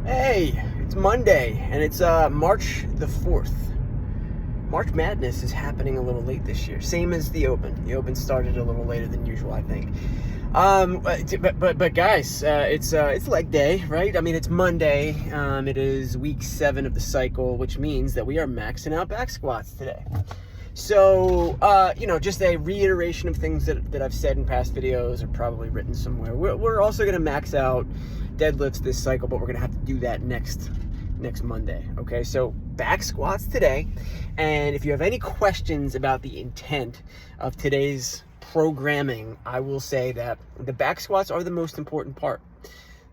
Hey, it's Monday, and it's March the 4th. March Madness is happening a little late this year, same as the Open. The Open started a little later than usual, I think. But guys, it's leg day, right? I mean, it's Monday. It is week 7 of the cycle, which means that we are maxing out back squats today. So, just a reiteration of things that I've said in past videos or probably written somewhere. We're also going to max out deadlifts this cycle, but we're going to have to do that next Monday. Okay, so back squats today. And if you have any questions about the intent of today's programming, I will say that the back squats are the most important part.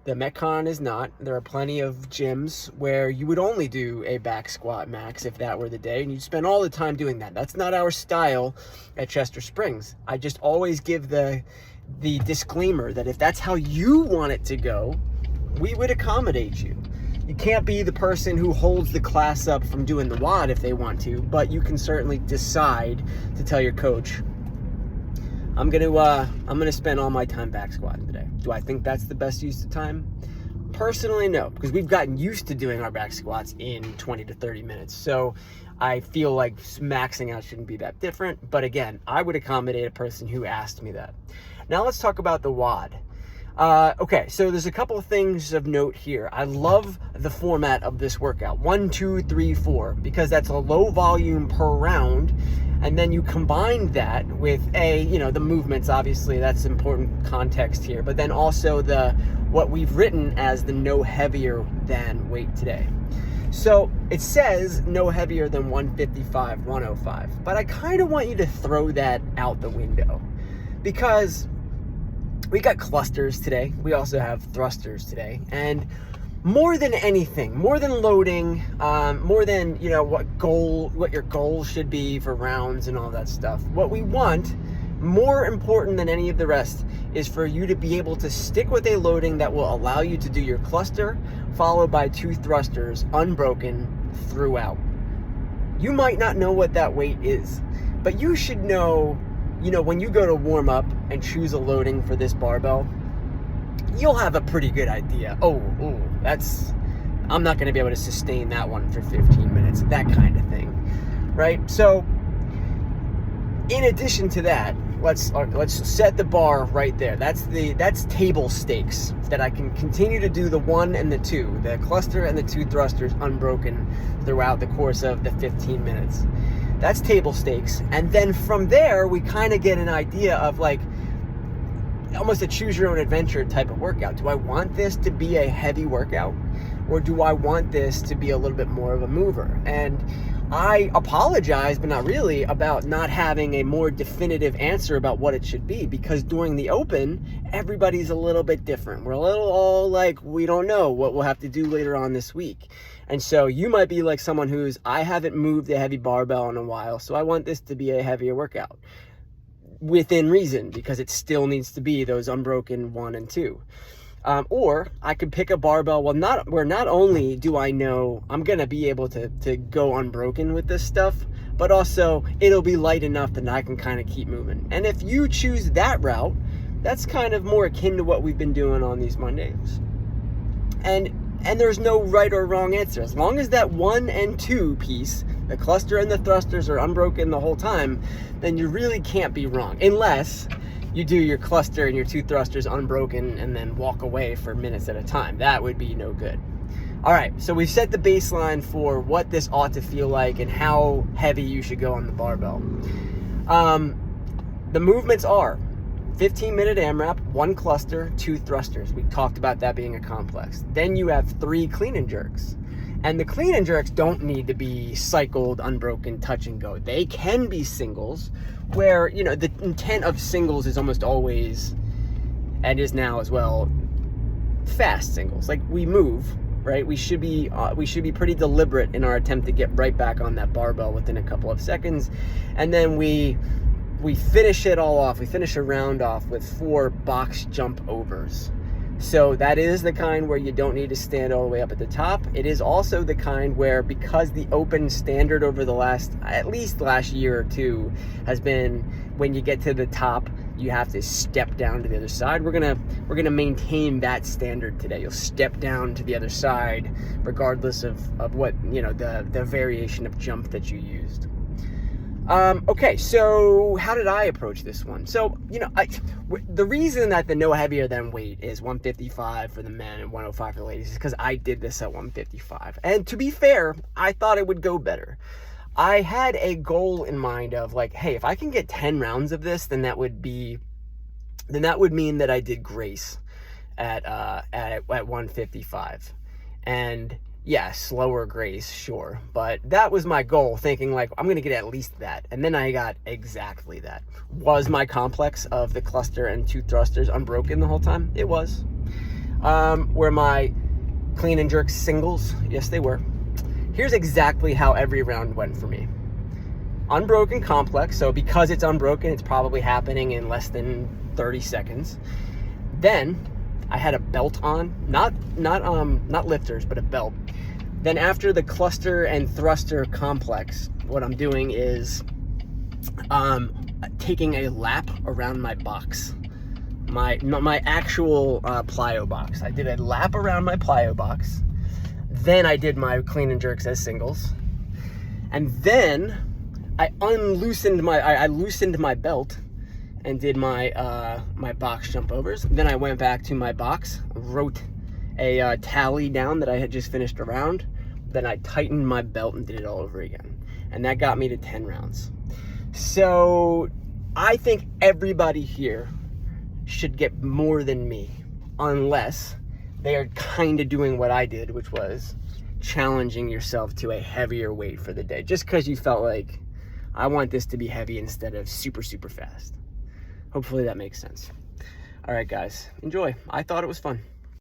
The Metcon is not. There are plenty of gyms where you would only do a back squat max if that were the day, and you'd spend all the time doing that. That's not our style at Chester Springs. I just always give the disclaimer that if that's how you want it to go, we would accommodate you. You can't be the person who holds the class up from doing the WOD if they want to, but you can certainly decide to tell your coach, I'm gonna spend all my time back squatting today. Do I think that's the best use of time? Personally, no, because we've gotten used to doing our back squats in 20 to 30 minutes. So I feel like maxing out shouldn't be that different. But again, I would accommodate a person who asked me that. Now let's talk about the WOD. Okay, so there's a couple of things of note here. I love the format of this workout, 1, 2, 3, 4, because that's a low volume per round. And then you combine that with the movements, obviously that's important context here, but then also what we've written as the no heavier than weight today. So it says no heavier than 155, 105, but I kind of want you to throw that out the window because we got clusters today. We also have thrusters today. And more than anything, more than loading, more than, what your goal should be for rounds and all that stuff, what we want, more important than any of the rest, is for you to be able to stick with a loading that will allow you to do your cluster, followed by 2 thrusters, unbroken throughout. You might not know what that weight is, but you should know, when you go to warm up and choose a loading for this barbell, you'll have a pretty good idea. I'm not going to be able to sustain that one for 15 minutes, that kind of thing, right? So in addition to that, let's set the bar right there. That's table stakes that I can continue to do the 1 and the 2, the cluster and the 2 thrusters unbroken throughout the course of the 15 minutes. That's table stakes. And then from there, we kind of get an idea of almost a choose your own adventure type of workout. Do I want this to be a heavy workout, or do I want this to be a little bit more of a mover? And I apologize, but not really, about not having a more definitive answer about what it should be, because during the Open, everybody's a little bit different. We're a little all we don't know what we'll have to do later on this week. And so you might be like someone I haven't moved a heavy barbell in a while, so I want this to be a heavier workout. Within reason, because it still needs to be those unbroken 1 and 2. Or I could pick a barbell where not only do I know I'm going to be able to go unbroken with this stuff, but also it'll be light enough that I can kind of keep moving. And if you choose that route, that's kind of more akin to what we've been doing on these Mondays. And there's no right or wrong answer. As long as that 1 and 2 piece, the cluster and the thrusters, are unbroken the whole time, then you really can't be wrong. Unless you do your cluster and your 2 thrusters unbroken and then walk away for minutes at a time. That would be no good. All right, so we've set the baseline for what this ought to feel like and how heavy you should go on the barbell. The movements are 15-minute AMRAP, 1 cluster, 2 thrusters. We talked about that being a complex. Then you have 3 clean and jerks. And the clean and jerks don't need to be cycled, unbroken, touch and go. They can be singles, where, the intent of singles is almost always, and is now as well, fast singles. We move, right? We should be pretty deliberate in our attempt to get right back on that barbell within a couple of seconds. And then we finish it all off. We finish a round off with 4 box jump overs. So that is the kind where you don't need to stand all the way up at the top. It is also the kind where, because the Open standard over the last year or two has been, when you get to the top, you have to step down to the other side. We're gonna maintain that standard today. You'll step down to the other side regardless of what, you know, the variation of jump that you used. Okay, so how did I approach this one? So, you know, the reason that the no heavier than weight is 155 for the men and 105 for the ladies is because I did this at 155. And to be fair, I thought it would go better. I had a goal in mind of like, hey, if I can get 10 rounds of this, then that would mean that I did grace at 155. And yeah, slower grace, sure. But that was my goal, thinking like, I'm going to get at least that. And then I got exactly that. Was my complex of the cluster and two thrusters unbroken the whole time? It was. Were my clean and jerk singles? Yes, they were. Here's exactly how every round went for me. Unbroken complex, so because it's unbroken, it's probably happening in less than 30 seconds. Then I had a belt on, not lifters, but a belt. Then after the cluster and thruster complex, what I'm doing is taking a lap around my box, my actual plyo box. I did a lap around my plyo box. Then I did my clean and jerks as singles, and then I loosened my belt and did my my box jump overs. Then I went back to my box, wrote a tally down that I had just finished a round. Then I tightened my belt and did it all over again. And that got me to 10 rounds. So I think everybody here should get more than me, unless they are kind of doing what I did, which was challenging yourself to a heavier weight for the day. Just because you felt like, I want this to be heavy instead of super, super fast. Hopefully that makes sense. All right, guys, enjoy. I thought it was fun.